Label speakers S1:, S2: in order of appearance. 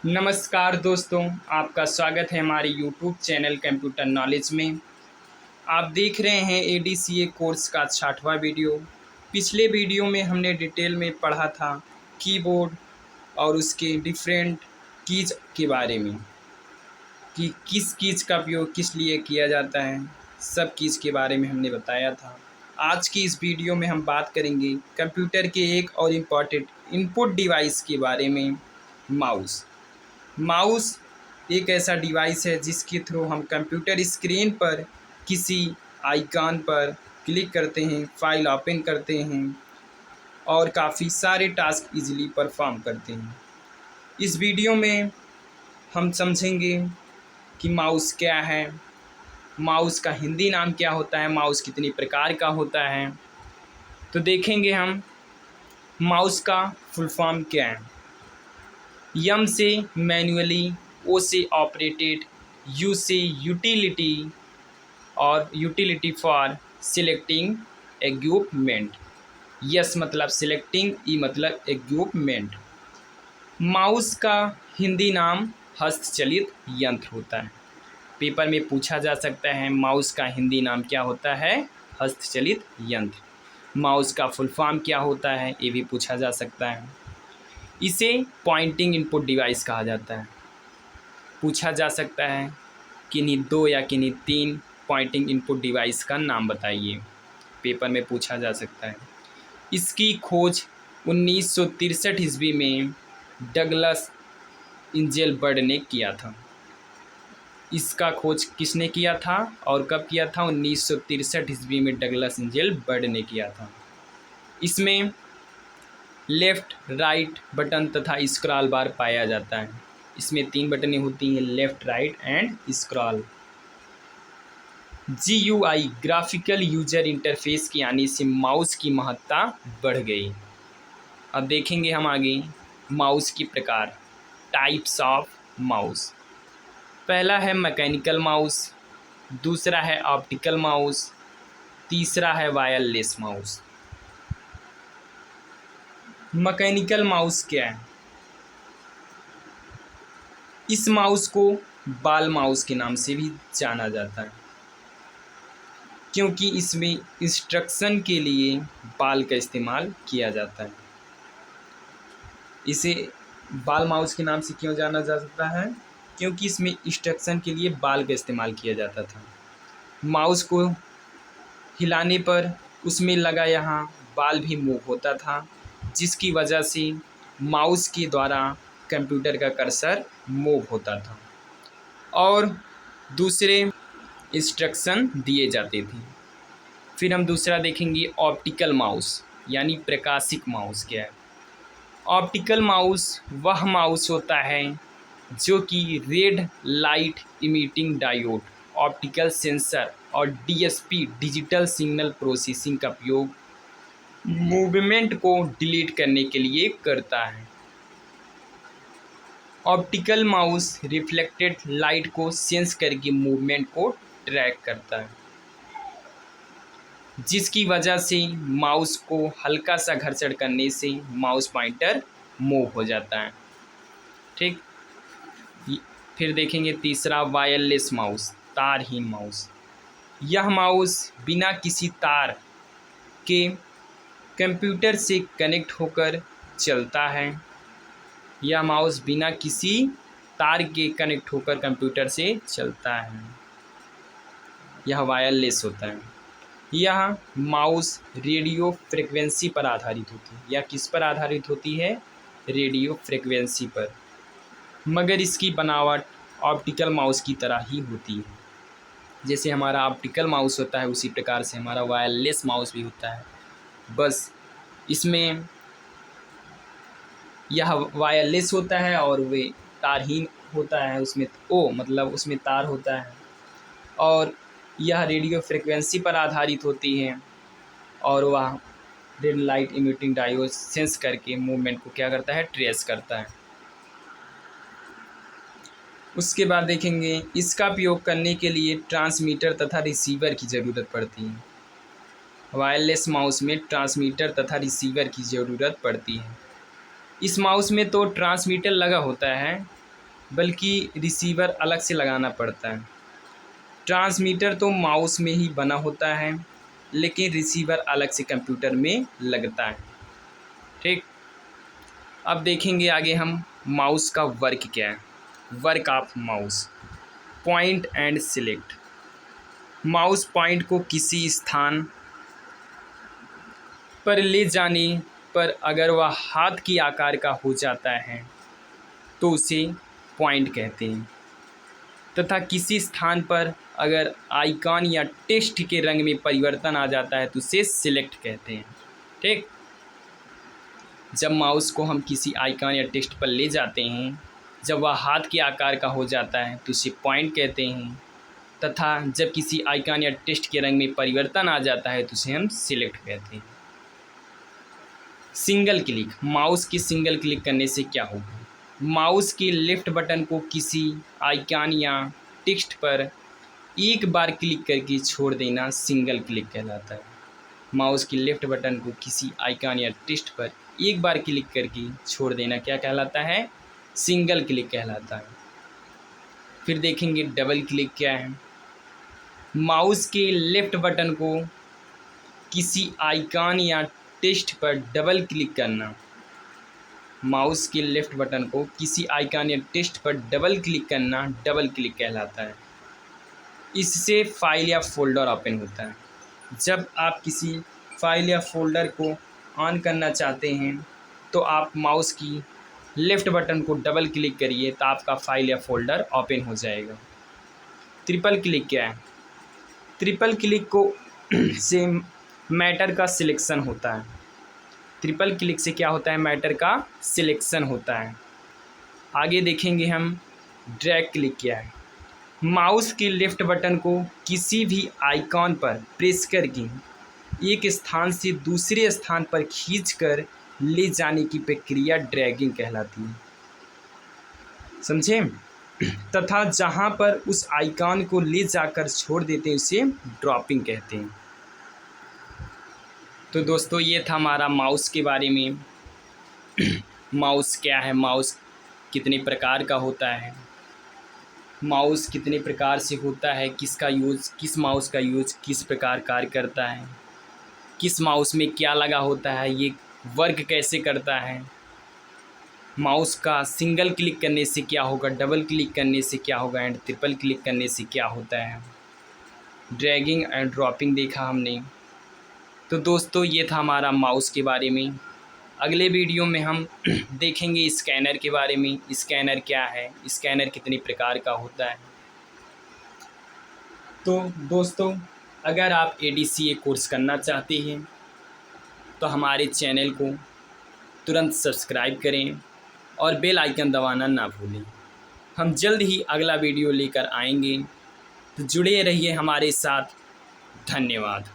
S1: नमस्कार दोस्तों, आपका स्वागत है हमारे यूट्यूब चैनल कंप्यूटर नॉलेज में। आप देख रहे हैं एडीसीए कोर्स का 60वां वीडियो। पिछले वीडियो में हमने डिटेल में पढ़ा था कीबोर्ड और उसके डिफरेंट कीज के बारे में कि किस कीज का उपयोग किस लिए किया जाता है। सब कीज के बारे में हमने बताया था। आज की इस वीडियो में हम बात करेंगे कंप्यूटर के एक और इम्पॉर्टेंट इनपुट डिवाइस के बारे में, माउस। माउस एक ऐसा डिवाइस है जिसके थ्रू हम कंप्यूटर स्क्रीन पर किसी आइकन पर क्लिक करते हैं, फाइल ओपन करते हैं और काफ़ी सारे टास्क इजीली परफॉर्म करते हैं। इस वीडियो में हम समझेंगे कि माउस क्या है, माउस का हिंदी नाम क्या होता है, माउस कितनी प्रकार का होता है। तो देखेंगे हम माउस का फुल फॉर्म क्या है। यम से मैन्युअली, ओ से ऑपरेटेड, यू से यूटिलिटी और utility for selecting equipment. Yes मतलब सिलेक्टिंग, ई मतलब इक्विपमेंट। माउस का हिंदी नाम हस्तचलित यंत्र होता है। पेपर में पूछा जा सकता है माउस का हिंदी नाम क्या होता है, हस्तचलित यंत्र। माउस का फुल फॉर्म क्या होता है, ये भी पूछा जा सकता है। इसे पॉइंटिंग इनपुट डिवाइस कहा जाता है। पूछा जा सकता है किन्हीं दो या किन्हीं तीन पॉइंटिंग इनपुट डिवाइस का नाम बताइए, पेपर में पूछा जा सकता है। इसकी खोज 1963 ईस्वी में डगलस इंजेलबर्ड ने किया था। इसका खोज किसने किया था और कब किया था? 1963 ईस्वी में डगलस इंजेलबर्ड ने किया था। इसमें लेफ़्ट राइट बटन तथा स्क्रॉल बार पाया जाता है। इसमें 3 बटनें होती हैं, left right and scroll. GUI graphical user interface के आने से माउस की महत्ता बढ़ गई। अब देखेंगे हम आगे माउस की प्रकार, टाइप्स ऑफ माउस। पहला है मैकेनिकल माउस, दूसरा है ऑप्टिकल माउस, तीसरा है वायरलेस माउस। मैकेनिकल माउस क्या है? इस माउस को बाल माउस के नाम से भी जाना जाता है, क्योंकि इसमें इंस्ट्रक्शन के लिए बाल का इस्तेमाल किया जाता है। इसे बाल माउस के नाम से क्यों जाना जा सकता है? क्योंकि इसमें इंस्ट्रक्शन के लिए बाल का इस्तेमाल किया जाता था। माउस को हिलाने पर उसमें लगा यहाँ बाल भी मूव होता था, जिसकी वजह से माउस के द्वारा कंप्यूटर का कर्सर मूव होता था और दूसरे इंस्ट्रक्शन दिए जाते थे। फिर हम दूसरा देखेंगे ऑप्टिकल माउस, यानी प्रकाशिक माउस क्या है। ऑप्टिकल माउस वह माउस होता है जो कि red light emitting diode, optical sensor और DSP डिजिटल सिग्नल प्रोसेसिंग का उपयोग मूवमेंट को डिलीट करने के लिए करता है। ऑप्टिकल माउस रिफ्लेक्टेड लाइट को सेंस करके मूवमेंट को ट्रैक करता है, जिसकी वजह से माउस को हल्का सा घर्षण करने से माउस पॉइंटर मूव हो जाता है। ठीक, फिर देखेंगे तीसरा वायरलेस माउस, तारहीन माउस। यह माउस बिना किसी तार के कंप्यूटर से कनेक्ट होकर चलता है। यह माउस बिना किसी तार के कनेक्ट होकर कंप्यूटर से चलता है। यह वायरलेस होता है। यह माउस रेडियो फ्रिक्वेंसी पर आधारित होती है। यह किस पर आधारित होती है? रेडियो फ्रिक्वेंसी पर। मगर इसकी बनावट ऑप्टिकल माउस की तरह ही होती है। जैसे हमारा ऑप्टिकल माउस होता है, उसी प्रकार से हमारा वायरलेस माउस भी होता है। बस इसमें यह वायरलेस होता है और वे तारहीन होता है। उसमें मतलब उसमें तार होता है और यह रेडियो फ्रिक्वेंसी पर आधारित होती है और वह red light emitting diode sense करके मूवमेंट को क्या करता है? ट्रेस करता है। उसके बाद देखेंगे इसका उपयोग करने के लिए ट्रांसमीटर तथा रिसीवर की ज़रूरत पड़ती है। वायरलेस माउस में ट्रांसमीटर तथा रिसीवर की ज़रूरत पड़ती है। इस माउस में तो ट्रांसमीटर लगा होता है बल्कि रिसीवर अलग से लगाना पड़ता है। ट्रांसमीटर तो माउस में ही बना होता है, लेकिन रिसीवर अलग से कंप्यूटर में लगता है। ठीक, अब देखेंगे आगे हम माउस का वर्क क्या है। Work of mouse, point and select. Mouse point को किसी स्थान पर ले जाने पर अगर वह हाथ की आकार का हो जाता है तो उसे पॉइंट कहते हैं, तथा किसी स्थान पर अगर आइकॉन या टेक्स्ट के रंग में परिवर्तन आ जाता है तो उसे सिलेक्ट कहते हैं। ठीक, जब माउस को हम किसी आइकॉन या टेक्स्ट पर ले जाते हैं, जब वह हाथ के आकार का हो जाता है तो उसे पॉइंट कहते हैं, तथा जब किसी आइकॉन या टेक्स्ट के रंग में परिवर्तन आ जाता है तो उसे हम सिलेक्ट कहते हैं। सिंगल क्लिक, माउस की सिंगल क्लिक करने से क्या होगा। माउस के लेफ्ट बटन को किसी आइकॉन या टेक्स्ट पर एक बार क्लिक करके छोड़ देना सिंगल क्लिक कहलाता है। माउस के लेफ्ट बटन को किसी आइकॉन या टेक्स्ट पर एक बार क्लिक करके छोड़ देना क्या कहलाता है, सिंगल क्लिक कहलाता है। फिर देखेंगे डबल क्लिक क्या है। माउस के लेफ्ट बटन को किसी आइकॉन या टेक्स्ट पर डबल क्लिक करना, माउस के लेफ्ट बटन को किसी आइकॉन या टेक्स्ट पर डबल क्लिक करना डबल क्लिक कहलाता है। इससे फाइल या फोल्डर ओपन होता है। जब आप किसी फाइल या फोल्डर को ऑन करना चाहते हैं तो आप माउस की लेफ़्ट बटन को डबल क्लिक करिए तो आपका फाइल या फोल्डर ओपन हो जाएगा। ट्रिपल क्लिक क्या है। ट्रिपल क्लिक को से मैटर का सिलेक्शन होता है। ट्रिपल क्लिक से क्या होता है, मैटर का सिलेक्शन होता है। आगे देखेंगे हम ड्रैग क्लिक क्या है। माउस के लेफ़्ट बटन को किसी भी आइकॉन पर प्रेस करके एक स्थान से दूसरे स्थान पर खींचकर ले जाने की प्रक्रिया ड्रैगिंग कहलाती है, समझे। तथा जहां पर उस आइकॉन को ले जाकर छोड़ देते हैं उसे ड्रॉपिंग कहते हैं। तो दोस्तों ये था हमारा माउस के बारे में। माउस क्या है, माउस कितने प्रकार का होता है, माउस कितने प्रकार से होता है, किसका यूज़, किस माउस का यूज़ किस प्रकार कार्य करता है, किस माउस में क्या लगा होता है, ये वर्क कैसे करता है, माउस का सिंगल क्लिक करने से क्या होगा, डबल क्लिक करने से क्या होगा एंड ट्रिपल क्लिक करने से क्या होता है, ड्रैगिंग एंड ड्रॉपिंग देखा हमने। तो दोस्तों ये था हमारा माउस के बारे में। अगले वीडियो में हम देखेंगे स्कैनर के बारे में। स्कैनर क्या है, स्कैनर कितने प्रकार का होता है। तो दोस्तों अगर आप ADCA कोर्स करना चाहते हैं तो हमारे चैनल को तुरंत सब्सक्राइब करें और बेल आइकन दबाना ना भूलें। हम जल्द ही अगला वीडियो लेकर आएंगे, तो जुड़े रहिए हमारे साथ। धन्यवाद।